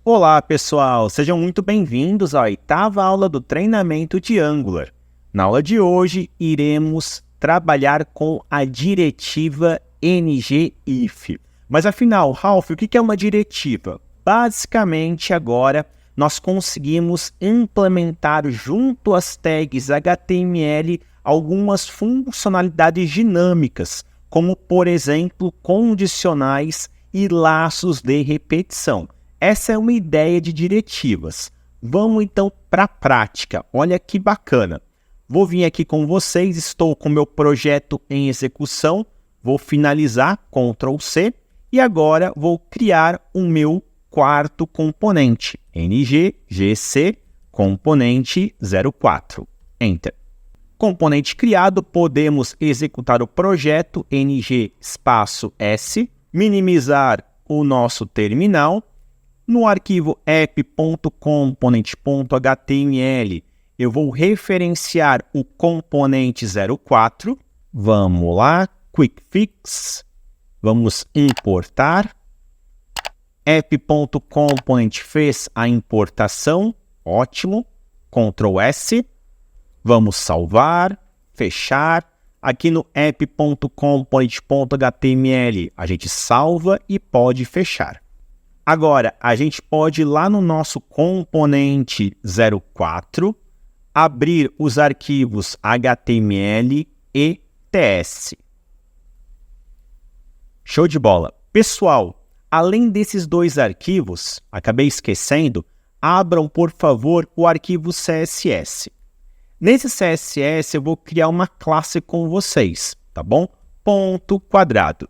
Olá, pessoal! Sejam muito bem-vindos à 8ª aula do treinamento de Angular. Na aula de hoje, iremos trabalhar com a diretiva ngIf. Mas afinal, Ralph, o que é uma diretiva? Basicamente, agora, nós conseguimos implementar junto às tags HTML algumas funcionalidades dinâmicas, como, por exemplo, condicionais e laços de repetição. Essa é uma ideia de diretivas. Vamos então para a prática. Olha que bacana. Vou vir aqui com vocês, estou com o meu projeto em execução, vou finalizar, Ctrl C, e agora vou criar o meu quarto componente, ngGC componente 04. Enter. Componente criado, podemos executar o projeto ng espaço S, minimizar o nosso terminal. No arquivo app.component.html, eu vou referenciar o componente 04. Vamos lá, Quick Fix. Vamos importar. App.component fez a importação. Ótimo. Ctrl S. Vamos salvar, fechar. Aqui no app.component.html, a gente salva e pode fechar. Agora, a gente pode ir lá no nosso componente 04, abrir os arquivos HTML e TS. Show de bola! Pessoal, além desses dois arquivos, acabei esquecendo, abram, por favor, o arquivo CSS. Nesse CSS, eu vou criar uma classe com vocês, tá bom? Ponto quadrado.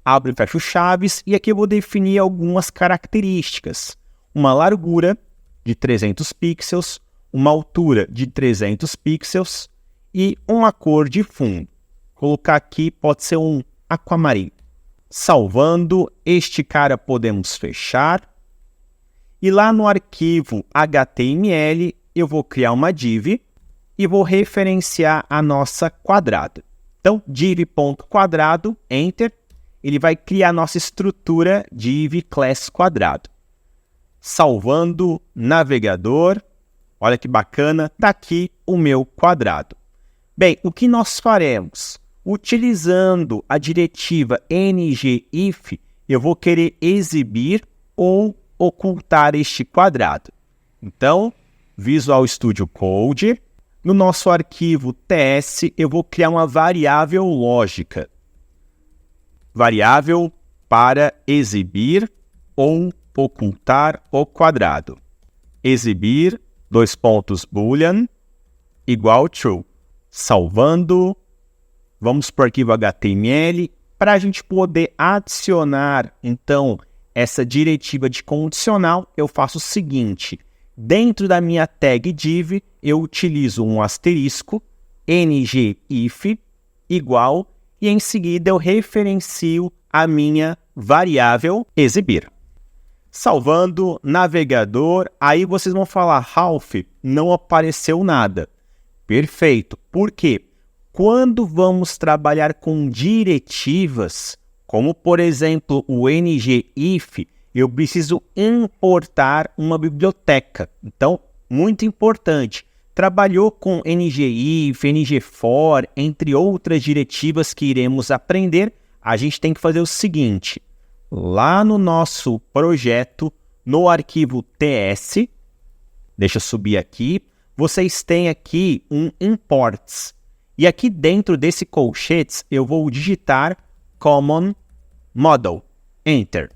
Abro e fecho chaves, e aqui eu vou definir algumas características. Uma largura de 300 pixels, uma altura de 300 pixels e uma cor de fundo. Colocar aqui pode ser um aquamarino. Salvando, este cara podemos fechar. E lá no arquivo HTML, eu vou criar uma div e vou referenciar a nossa quadrada. Então, div.quadrado, enter. Ele vai criar a nossa estrutura div class quadrado. Salvando, navegador. Olha que bacana, está aqui o meu quadrado. Bem, o que nós faremos? Utilizando a diretiva ngIf, eu vou querer exibir ou ocultar este quadrado. Então, Visual Studio Code. No nosso arquivo TS, eu vou criar uma variável lógica. Variável para exibir ou ocultar o quadrado. Exibir, boolean, igual true. Salvando, vamos para o arquivo HTML. Para a gente poder adicionar, então, essa diretiva de condicional, eu faço o seguinte. Dentro da minha tag div, eu utilizo um asterisco, ngIf, igual, e em seguida eu referencio a minha variável exibir. Salvando, navegador, aí vocês vão falar, Ralph, não apareceu nada. Perfeito. Por quê? Quando vamos trabalhar com diretivas, como por exemplo o ngIf, eu preciso importar uma biblioteca. Então, muito importante. Trabalhou com ngIf, ngFor, entre outras diretivas que iremos aprender, a gente tem que fazer o seguinte. Lá no nosso projeto, no arquivo TS, deixa eu subir aqui, vocês têm aqui um imports. E aqui dentro desse colchetes, eu vou digitar common model, enter.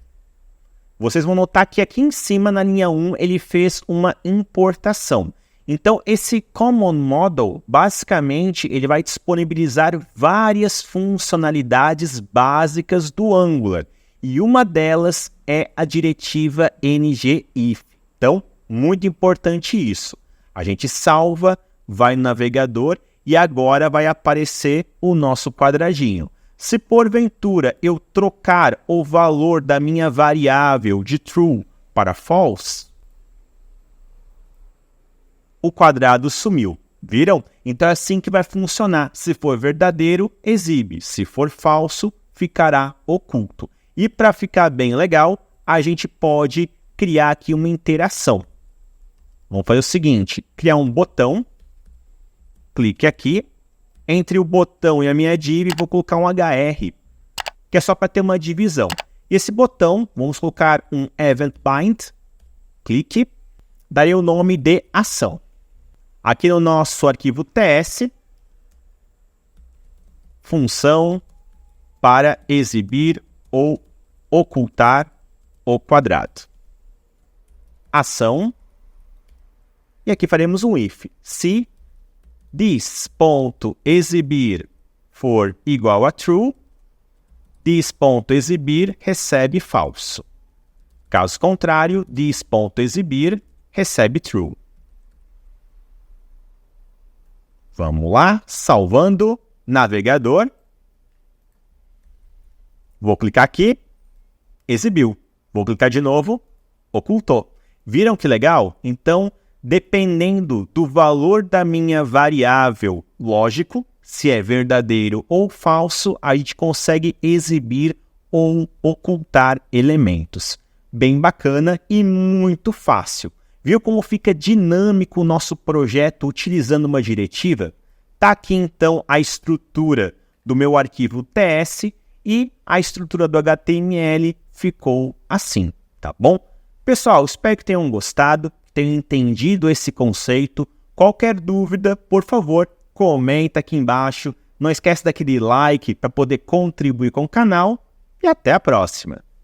Vocês vão notar que aqui em cima, na linha 1, ele fez uma importação. Então, esse Common Model, basicamente, ele vai disponibilizar várias funcionalidades básicas do Angular. E uma delas é a diretiva ngIf. Então, muito importante isso. A gente salva, vai no navegador e agora vai aparecer o nosso quadradinho. Se porventura eu trocar o valor da minha variável de true para false, o quadrado sumiu. Viram? Então é assim que vai funcionar. Se for verdadeiro, exibe. Se for falso, ficará oculto. E para ficar bem legal, a gente pode criar aqui uma interação. Vamos fazer o seguinte, criar um botão, clique aqui, entre o botão e a minha div, vou colocar um HR, que é só para ter uma divisão. E esse botão, vamos colocar um event bind, clique, darei o nome de ação. Aqui no nosso arquivo TS, função para exibir ou ocultar o quadrado. Ação. E aqui faremos um if. Se this.exibir for igual a true, this.exibir recebe falso. Caso contrário, this.exibir recebe true. Vamos lá, salvando, navegador. Vou clicar aqui, exibiu. Vou clicar de novo, ocultou. Viram que legal? Então, dependendo do valor da minha variável, lógico, se é verdadeiro ou falso, a gente consegue exibir ou ocultar elementos. Bem bacana e muito fácil. Viu como fica dinâmico o nosso projeto utilizando uma diretiva? Tá aqui então a estrutura do meu arquivo TS e a estrutura do HTML ficou assim, tá bom? Pessoal, espero que tenham gostado, tenham entendido esse conceito. Qualquer dúvida, por favor, comenta aqui embaixo. Não esquece daquele like para poder contribuir com o canal e até a próxima!